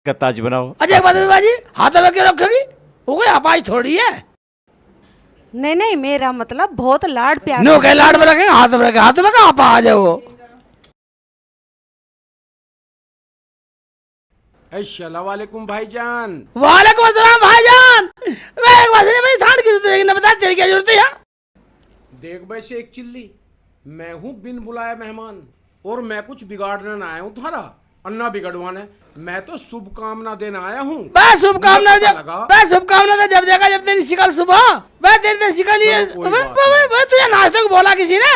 का ताज बनाओ। अच्छा एक बात है बाजी, हाथों में क्यों रखोगी? वो कोई अपाज थोड़ी है। नहीं नहीं, मेरा मतलब बहुत लाड प्यार नो से। के लाड में रखेंगे, हाथों में रखे, हाथों में कहाँ अपाज है वो? अस्सलामुअलैकुम भाईजान। वालेकुम अस्सलाम भाईजान। मैं एक बात नहीं भाई, सांड की जरूरत है, बता तेरी क्या जरूरत है यहाँ? देख वैसे एक चिल्ली, मैं हूँ बिन बुलाए मेहमान और मैं कुछ बिगाड़ने ना आया हूँ तुम्हारा, अन्ना बिगड़वाने। मैं तो शुभकामना देने आया हूँ। बस शुभकामना दे, लगा बस शुभकामना दे। जब देखा जब तेरी शिकल सुबह, मैं तेरी शिकल ये तुझे नाश्ते को बोला किसी ने?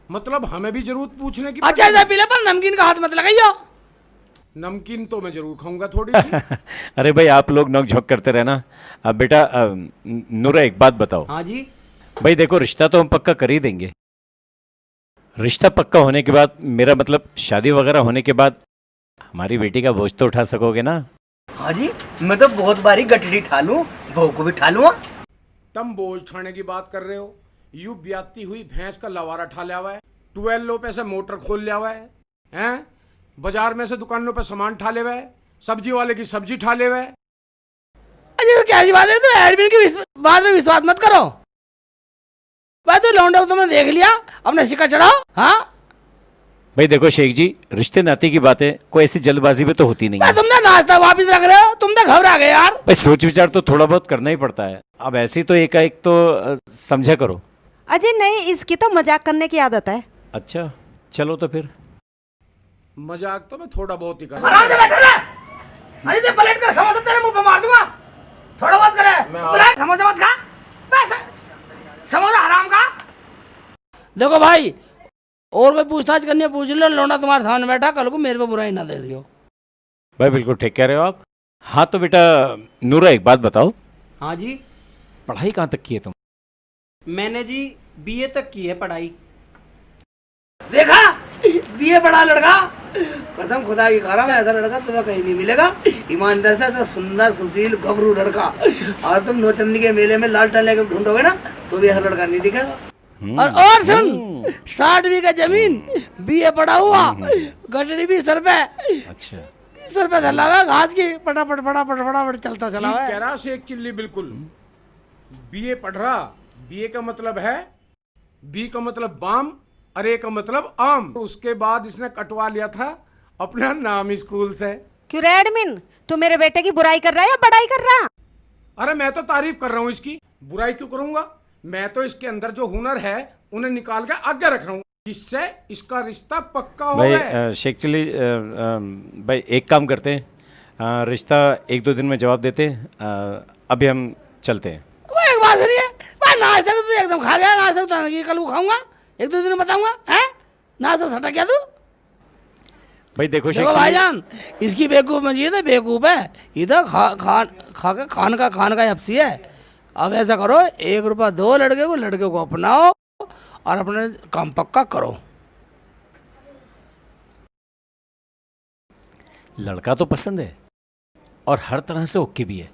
मतलब हमें भी जरूरत पूछने की अच्छा ऐसा पीले पर नमकीन का हाथ मत लगाइयो। नमकीन तो मैं जरूर खाऊंगा थोड़ी सी। अरे भाई आप लोग नोक झोंक करते रहना। अब बेटा नूरा एक बात बताओ। हाँ जी। भाई देखो रिश्ता तो हम पक्का कर ही देंगे। रिश्ता पक्का होने के बाद, मेरा मतलब शादी वगैरह होने के बाद हमारी बेटी का बोझ तो उठा सकोगे ना? हाँ जी, मैं तो बहुत बारी गठरी ठा लूं, बहू को भी ठा लूंगा। तुम बोझ उठाने की बात कर रहे हो? यू ब्याती हुई भैंस का लवारा ठा लिया हुआ है, 12 पे से मोटर खोल लिया हुआ है, हैं? बाजार में से दुकानों पे सामान ठा ले हुआ है, सब्जी वाले की सब्जी ठा ले हुआ है। अरे तो क्या बात है, तो एडमिन की बात में विश्वास मत करो। भाई तो लौंडा तुमने देख लिया, अपने सिक्का चढ़ाओ। हाँ भाई देखो शेख जी, रिश्ते नाते की बातें कोई ऐसी जल्दबाजी में तो होती नहीं भाई, है। तुमने नाश्ता वापिस रख रहे हो, तुम तो घबरा गए यार। भाई सोच विचार तो थोड़ा बहुत करना ही पड़ता है। अब ऐसे ही तो एकाएक तो समझा करो। अजय नहीं, इसकी तो मजाक करने की आदत है। अच्छा चलो तो फिर। मजाक तो मैं थोड़ा बहुत ही कर आराम से बैठे रहे। अरे ते प्लेट का समोसा तेरे मुंह पे मार दूंगा। थोड़ा बहुत करे, बुलाए समोसा मत खा, बस समोसा हराम का। देखो भाई, और कोई पूछताछ करनी है पूछ लो, लौंडा तुम्हारे सामने बैठा, कल को मेरे पे बुराई ना दे दियो। भाई बिल्कुल ठीक कह रहे हो आप। हाँ तो बेटा नूरा एक बात बताओ, हाँ जी, पढ़ाई कहाँ तक की है तुम? मैंने जी बीए तक की है पढ़ाई। देखा, बीए पढ़ा लड़का, कसम खुदा की खा रहा मैं, ऐसा लड़का तुम्हें कहीं नहीं मिलेगा। ईमानदार से तो सुंदर सुशील गबरू लड़का, और तुम नौचंदी के मेले में लाल टन लेकर ढूंढोगे ना तो भी ऐसा लड़का नहीं दिखेगा। और सुन, 60 बीघा जमीन, बीए पढ़ा हुआ, गठड़ी भी सर पे, अच्छा सर पे धला हुआ, घास की फटाफट फटाफट फटाफट चलता चला हुआ कह है। रहा शेख चिल्ली बिल्कुल। बीए पढ़ रहा, बीए का मतलब है, बी का मतलब बाम, अरे का मतलब आम। उसके बाद इसने कटवा लिया था अपना नाम स्कूल से। क्यों रे एडमिन, तू मेरे बेटे की बुराई कर रहा है या बड़ाई कर रहा? अरे मैं तो तारीफ कर रहा हूँ इसकी, बुराई क्यों करूंगा? मैं तो इसके अंदर जो हुनर है उन्हें निकाल के आगे रख रहा हूँ, जिससे इसका रिश्ता पक्का हो गया। भाई शेख चिल्ली भाई एक काम करते हैं, रिश्ता 1-2 दिन में जवाब देते हैं। अभी हम चलते हैं। वो एक बात सुनिए भाई, नाश्ता तो तू एकदम खा गया, नाश्ता तो ये कल को खाऊंगा, 1-2 दिन में बताऊंगा, हैं? नाश्ता सटा क्या तू? भाई देखो शेख देखो चिल्ली, भाईजान, इसकी बेवकूफ में ये तो बेवकूफ है, इधर खा के खान का हफ्सी है। अब ऐसा करो, 1 रुपया दो लड़के को अपनाओ और अपने काम पक्का करो। लड़का तो पसंद है और हर तरह से ओके भी है,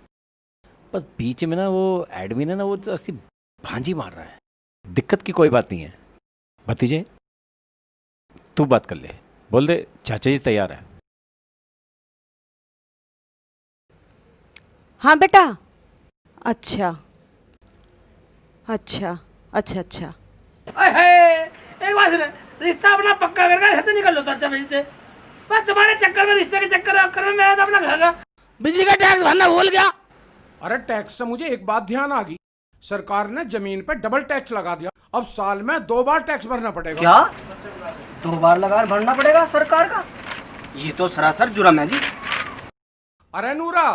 बस बीच में ना वो एडमिन है ना, वो ऐसी भांजी मार रहा है। दिक्कत की कोई बात नहीं है, भतीजे तू बात कर ले, बोल दे चाचा जी तैयार है। हाँ बेटा। अच्छा अच्छा अच्छा अच्छा। एक बात सुने, रिश्ता अपना पक्का करके घर से निकल लो चाचा से। बस तुम्हारे चक्कर में, रिश्ते के चक्कर में मैं तो अपना घर का बिजली का टैक्स भरना भूल गया। अरे टैक्स से मुझे एक बात ध्यान आ गई, सरकार ने जमीन पे डबल टैक्स लगा दिया, अब साल में 2 बार टैक्स भरना पड़ेगा। क्या 2 बार लगा भरना पड़ेगा सरकार का? ये तो सरासर जुर्म है जी। अरे नूरा,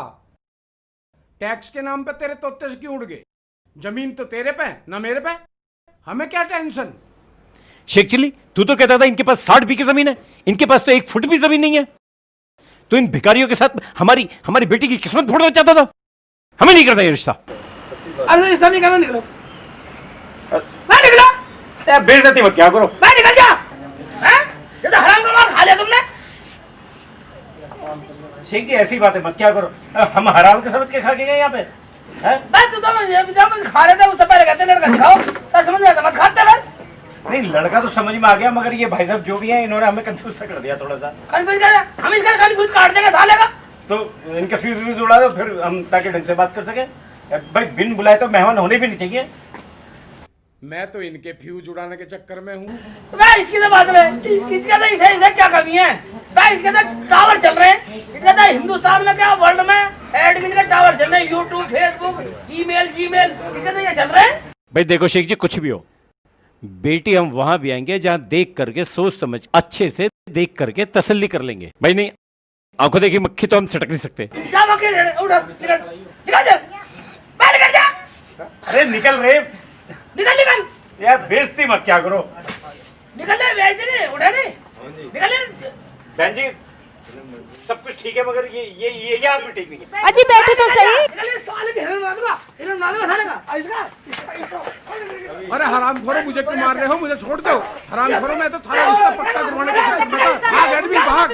टैक्स के नाम पे तेरे तोते से क्यों उड़ गए? जमीन तो तेरे पे ना मेरे पे, हमें क्या टेंशन? शेख चिल्ली तू तो कहता था इनके पास 60 बीघे जमीन है, इनके पास तो 1 फुट भी जमीन नहीं है। तो इन भिखारियों के साथ हमारी बेटी की किस्मत फोड़ना चाहता था। हमें नहीं करता ये रिश्ता। अब रिश्ता नहीं करना, निकलो भाई, निकलो। बेइज्जती मत क्या करो भाई, निकल जा। हैं? ये तो हराम का माल खा लिया तुमने। शेख जी ऐसी बात है मत क्या करो, हम हराम के समझ के खा के गए यहाँ पे। बस तू तो जब खा रहे थे उससे पहले कहते लड़का दिखाओ, तब समझ में आता, मत खाते फिर। नहीं लड़का तो समझ में आ गया, मगर ये भाई साहब जो भी है इन्होंने हमें कंफ्यूज कर दिया थोड़ा सा। कंफ्यूज कर, हम इसका कंफ्यूज काट देंगे साले का। तो इनके फ्यूज उड़ा दो फिर हम ताकि ढंग से बात कर सके। भाई बिन बुलाए तो मेहमान होने भी नहीं चाहिए। मैं तो इनके फ्यूज उड़ाने के चक्कर में हूँ। भाई इसकी तो बात है, इसके अंदर इसे क्या कमी है भाई? इसके अंदर टावर चल रहे हैं, इसके अंदर हिंदुस्तान में क्या वर्ल्ड में एडमिन के टावर चल रहे हैं, यूट्यूब, फेसबुक, ईमेल, जीमेल, इसके अंदर ये चल रहे हैं। भाई देखो शेख जी, कुछ भी हो, बेटी हम वहां भी आएंगे जहां देख करके सोच समझ अच्छे से देख करके तसल्ली कर लेंगे। भाई नहीं, आंखों देखी मक्खी तो हम सटक नहीं सकते। जा मक्खी, उठ, निकल, निकल जा, बाहर निकल जा। अरे निकल रे निकल निकल यार, बेइज्जती मत क्या करो। निकल ले, भेज दे, उठा नहीं, निकल ले। बहन जी सब कुछ ठीक है मगर ये आदमी ठीक नहीं है। अजी बैठे तो सही। निकल ले, साले के हिरन मार दूंगा, हिरन मार दूंगा साले का। इसका अरे हरामखोरो, मुझे क्यों मार रहे हो? मुझे छोड़ दो हरामखोरो, मैं तो थाना रिश्ता पक्का करवाने के चक्कर में था। भाग एडमिन भाग।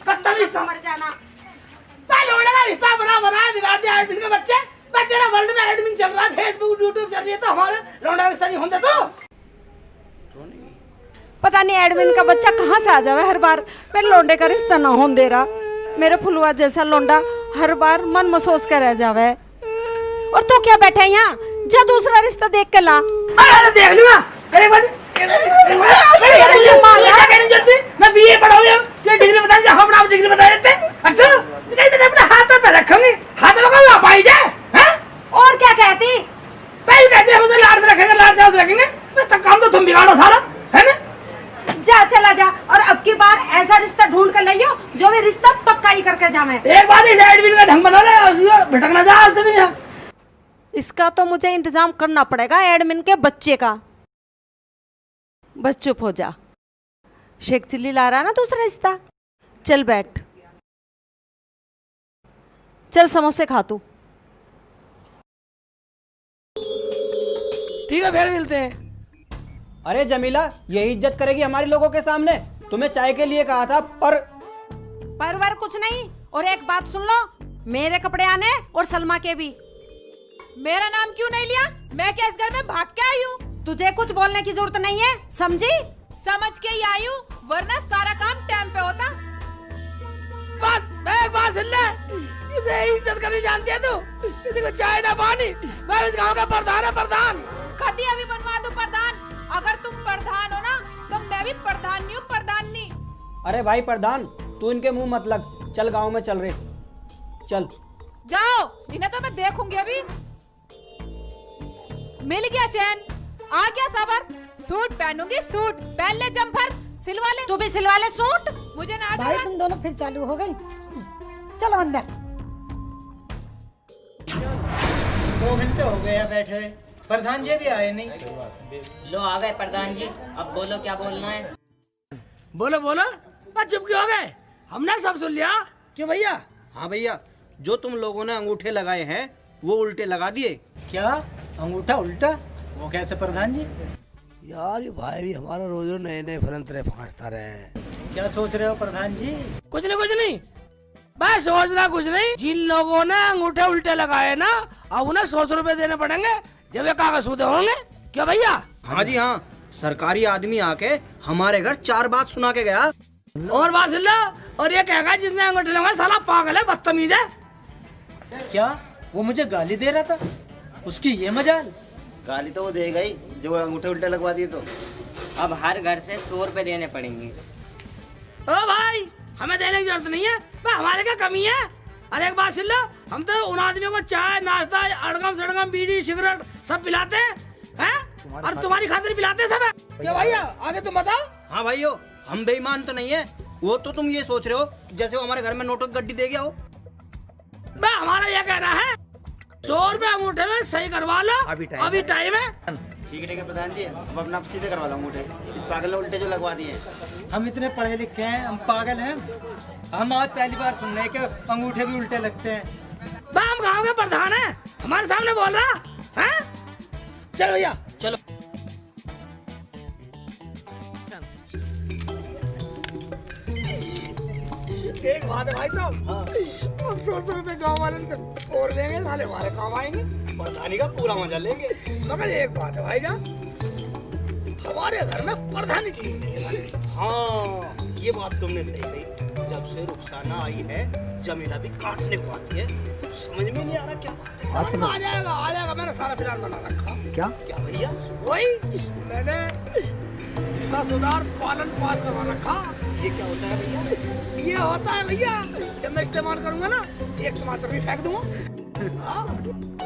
बदतमीज समझ जाना। पहले उन्होंने का रिश्ता बना बिगाड़ दिया एडमिन के बच्चे। मैं तेरा वर्ल्ड में एडमिन चल रहा है, फेसबुक, यूट्यूब चल रही है, तो हमारे लौंडा रिश्ता नहीं होता तो? पता नहीं एडमिन का बच्चा कहाँ से आ जावे हर बार। मेरे लौंडे का रिश्ता ना होने दे रहा। मेरे फुलवा जैसा लौंडा हर बार मन महसूस कर रह जावे। और तो क्या बैठे यहाँ, जा दूसरा रिश्ता देख के ला। अरे देख लूंगा, अरे बात मैं बीए पढ़ाऊंगा, डिग्री बता दीजिए, हम डिग्री बता देते। अच्छा अपने हाथ पे रखूंगी, हाथ में पाई जाए। और क्या कहती? भाई कहते हैं मुझे लाड से रखेंगे, लाड से रखेंगे, तो काम तो तुम बिगाड़ो सारा, है ना? जा चला जा, और अब की बार ऐसा रिश्ता ढूंढ कर लाइयो जो भी रिश्ता पक्का ही करके जावे। एक बात इस एडमिन का ढंग बना ले, भटकना जा आज से भी। इसका तो मुझे इंतजाम करना पड़ेगा, एडमिन के बच्चे का। बस चुप हो जा। शेख चिल्ली ला रहा ना दूसरा रिश्ता। चल बैठ, चल समोसे खा तू। ठीक है फिर मिलते हैं। अरे जमीला, यही इज्जत करेगी हमारे लोगों के सामने? तुम्हें चाय के लिए कहा था पर कुछ नहीं। और एक बात सुन लो, मेरे कपड़े आने और सलमा के भी। मेरा नाम क्यों नहीं लिया? मैं क्या इस घर में भाग के आई हूँ? तुझे कुछ बोलने की जरूरत नहीं है, समझी? समझ के ही आई हूँ, वरना सारा काम टाइम पे होता। बस मैं एक बात सुन ले, इसे इज्जत करनी जानती है तू? किसी को चाय ना पानी, मैं इस गांव का प्रधान है, प्रधान। कभी अभी बनवा दो प्रधान। अगर तुम प्रधान हो ना, तो मैं भी प्रधान नहीं हूँ, प्रधान नहीं। अरे भाई प्रधान, तू इनके मुंह मत लग। चल गांव में चल रहे, चल। जाओ, इन्हें तो मैं देखूंगी अभी। मिल गया चैन, आ गया सबर। सूट पहनूंगी, सूट पहन ले, जम्पर सिलवा ले। तू भी सिलवा ले सूट। मुझे ना भाई तुम दोनों फिर चालू हो गई। चलो अंदर। 2 घंटे हो गए हैं बैठे हुए, प्रधान जी भी आए नहीं। लो आ गए प्रधान जी, अब बोलो क्या बोलना है। बोलो बोलो, बस चुप क्यों हो गए? हमने सब सुन लिया। क्यों भैया? हाँ भैया, जो तुम लोगों ने अंगूठे लगाए हैं वो उल्टे लगा दिए। क्या अंगूठा उल्टा? वो कैसे प्रधान जी? यार ये भाई भी हमारा रोज नए नए फलंतरे फांसता रहे। क्या सोच रहे हो प्रधान जी? कुछ नहीं, मैं सोचना कुछ नहीं। जिन लोगों ने अंगूठे उल्टे लगाए ना, अब उन्हें 100 रुपए देने पड़ेंगे जब ये कागज सूदे होंगे। क्या भैया? हाँ जी हाँ, सरकारी आदमी आके हमारे घर 4 बात सुना के गया। और बात सुन लो, और ये कहेगा जिसने अंगूठे लगाए साला पागल है, बदतमीज है। क्या वो मुझे गाली दे रहा था? उसकी ये मजाल। गाली तो वो देगा ही जो अंगूठे उल्टे लगवा दिए तो। अब हर घर से 100 रुपए देने पड़ेंगे। ओ भाई, हमें देने की जरूरत नहीं है, हमारे क्या कमी है? अरे एक बात सुन लो, हम तो उन आदमियों को चाय नाश्ता अड़गम सड़गम बीड़ी सिगरेट सब पिलाते हैं, और तुम्हारी खातिर पिलाते हैं सब। क्या भैया आगे तुम बताओ। हाँ भाइयों, हम बेईमान तो नहीं है। वो तो तुम ये सोच रहे हो जैसे वो हमारे घर में नोटों की गड्डी दे गया हो। हमारा ये कहना है 100 रुपए अंगूठे में सही करवा लो, अभी टाइम है। ठीक है प्रधान जी, अब अपना सीधे करवा लो अंगूठे। इस पागल ने उल्टे जो लगवा दिए। हम इतने पढ़े लिखे हैं, हम पागल हैं? हम आज पहली बार सुन रहे हैं कि अंगूठे भी उल्टे लगते हैं। हम गाँव के प्रधान है, हमारे सामने बोल रहा है। चलो भैया चलो। एक बात है भाई साहब, हम 100 रुपए गाँव वाले से और देंगे, साले हमारे काम आएंगे, प्रधानी का पूरा मजा लेंगे। मगर एक बात है भाईजान, हमारे घर में प्रधानी चीज नहीं है। हाँ, ये बात तुमने सही कही। जब से रुखसाना आई है जमीला भी काटने को आती है। कुछ समझ में नहीं आ रहा क्या बात है। समझ में आ जाएगा। मैंने सारा प्लान बना रखा। क्या क्या भैया? वही मैंने दिशा सुधार पालन पास करवा रखा। ये क्या होता है भैया? ये होता है भैया, जब मैं इस्तेमाल करूंगा ना एक टमाटर भी फेंक दूंगा।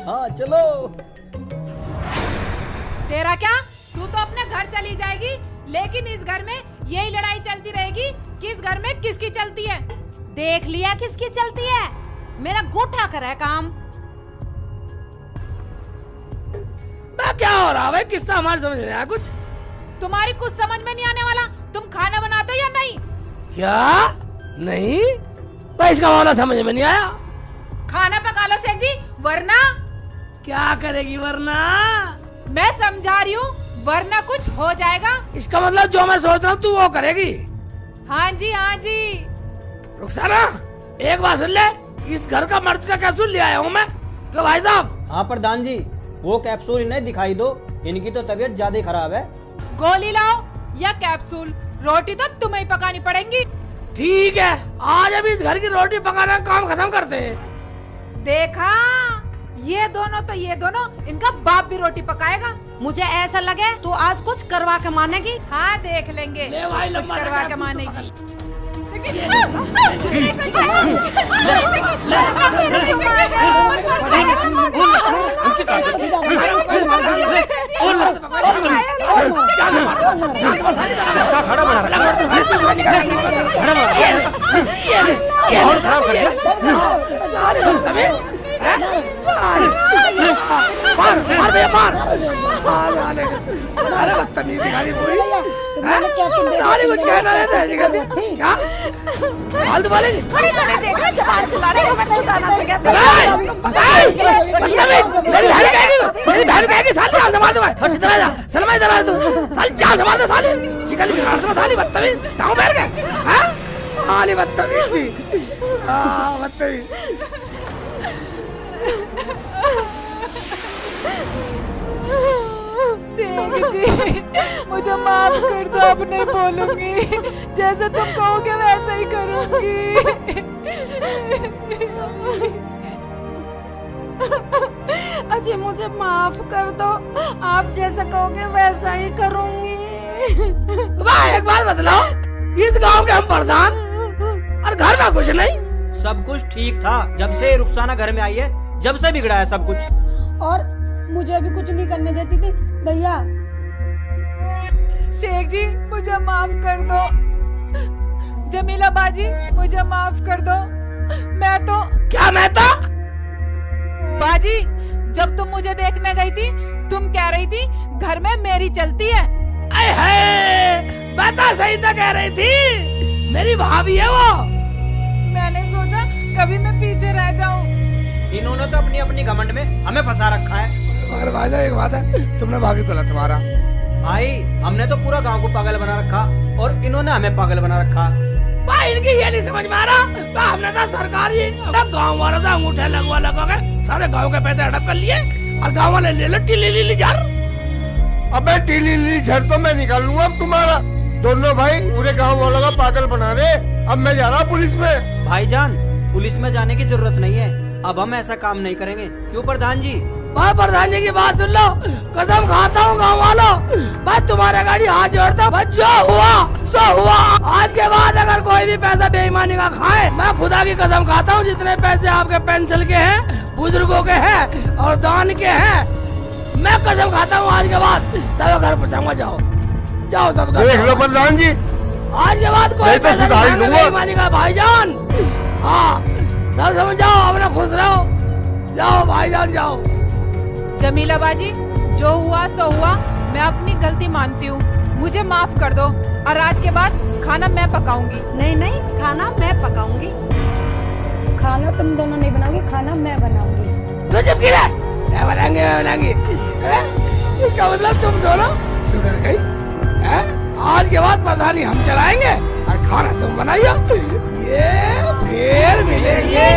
हाँ चलो। तेरा क्या, तू तो अपने घर चली जाएगी, लेकिन इस घर में यही लड़ाई चलती रहेगी किस घर में किसकी चलती है। देख लिया किसकी चलती है, मेरा गोठा करे काम। क्या हो रहा है किस्सा हमारे समझ नहीं आया कुछ। तुम्हारी कुछ समझ में नहीं आने वाला। तुम खाना बनाते हो या नहीं? क्या नहीं भाई, इसका मामला समझ में नहीं आया। खाना पका लो सेठ जी, वरना क्या करेगी वरना? मैं समझा रही हूँ, वरना कुछ हो जाएगा। इसका मतलब जो मैं सोच रहा हूँ तू वो करेगी। हाँ जी हाँ जी। रुखसाना एक बात सुन ले, इस घर का मर्ज का कैप्सूल ले आया हूँ मैं। क्यों भाई साहब? हाँ प्रधान जी, वो कैप्सूल इन्हें दिखाई दो, इनकी तो तबीयत ज्यादा खराब है। गोली लाओ या कैप्सूल, रोटी तो तुम्हें ही पकानी पड़ेगी। ठीक है, आज अभी इस घर की रोटी पकाना काम खत्म करते हैं। देखा, ये दोनों इनका बाप भी रोटी पकाएगा। मुझे ऐसा लगे तो आज कुछ करवा के मानेगी। हाँ देख लेंगे ले भाई, कुछ लंबा करवा लगा के तू मानेगी। अरे बदतमीज दिखा दी पूरी। मैंने क्या तुम अरे कुछ कहना है तो ऐसे कर दिया क्या? फालतू बोलेगी। देखा जबान चला रही हो, मैं छुड़ाना से कहते मेरी बहन कहेगी साली जान संभाल दो। इधर आ जा सलमा, इधर आ तू। साली जान संभाल दो साली, शिकल बिगाड़ दो साली। बदतमीज टांग पैर के हैं साली, बदतमीज सी। हां बदतमीज। शेख जी मुझे माफ कर दो, अब नहीं बोलूंगी। जैसे तुम कहोगे वैसा ही करूंगी। अजी मुझे माफ कर दो, आप जैसा कहोगे वैसा ही करूंगी। भाई एक बात बतलाओ, इस गांव के हम प्रधान और घर में कुछ नहीं। सब कुछ ठीक था जब से रुखसाना घर में आई है, जब से बिगड़ा है सब कुछ। और मुझे भी कुछ नहीं करने देती थी भैया। शेख जी मुझे माफ कर दो, जमीला बाजी मुझे माफ कर दो। मैं तो बाजी, जब तुम मुझे देखने गई थी तुम कह रही थी घर में मेरी चलती है। बता सही तो कह रही थी, मेरी भाभी है वो। मैंने सोचा कभी मैं पीछे रह जाऊं। इन्होंने तो अपनी अपनी घमंड में हमें फंसा रखा है। मगर भाईजान एक बात है, तुमने भाभी को लत मारा। भाई हमने तो पूरा गांव को पागल बना रखा और इन्होंने हमें पागल बना रखा। भाई इनकी ये नहीं समझ में आ रहा, हमने तो सरकारी गाँव वालों से अंगूठे लगवा के सारे गाँव के पैसे हड़प कर लिए और गाँव वाले ले लो टीली झर। अबे टीली झर तो मैं निकाल लूंगा अब तुम्हारा। दोनों भाई पूरे गाँव वालों का पागल बना रहे। अब मैं जा रहा पुलिस में। भाईजान पुलिस में जाने की जरूरत नहीं है, अब हम ऐसा काम नहीं करेंगे। क्यों प्रधान जी? भाई प्रधान जी की बात सुन लो, कसम खाता हूँ गाँव वालों, भाई तुम्हारे गाड़ी हाथ जोड़ता हूँ। जो हुआ सो हुआ, आज के बाद अगर कोई भी पैसा बेईमानी का खाए, मैं खुदा की कसम खाता हूँ जितने पैसे आपके पेंसिल के हैं, बुजुर्गों के हैं और दान के हैं, मैं कसम खाता हूँ आज के बाद सब घर पहुँचाऊंगा। जाओ जाओ सब देख लो प्रधान जी, आज के बाद कोई पैसा बेईमानी का भाईजान। हाँ सब समझ जाओ, अपना खुश रहो। जाओ भाईजान जाओ। जमीला बाजी जो हुआ सो हुआ, मैं अपनी गलती मानती हूँ, मुझे माफ कर दो। और आज के बाद खाना मैं पकाऊंगी। नहीं नहीं, खाना मैं पकाऊंगी। खाना तुम दोनों नहीं बनाओगे, खाना मैं बनाऊंगी। तो जब गिरा मैं बनाएंगे। इसका मतलब तुम दोनों सुधर गई है? आज के बाद प्रधानी हम चलाएंगे और खाना तुम बनाइए। ये फिर मिलेंगे।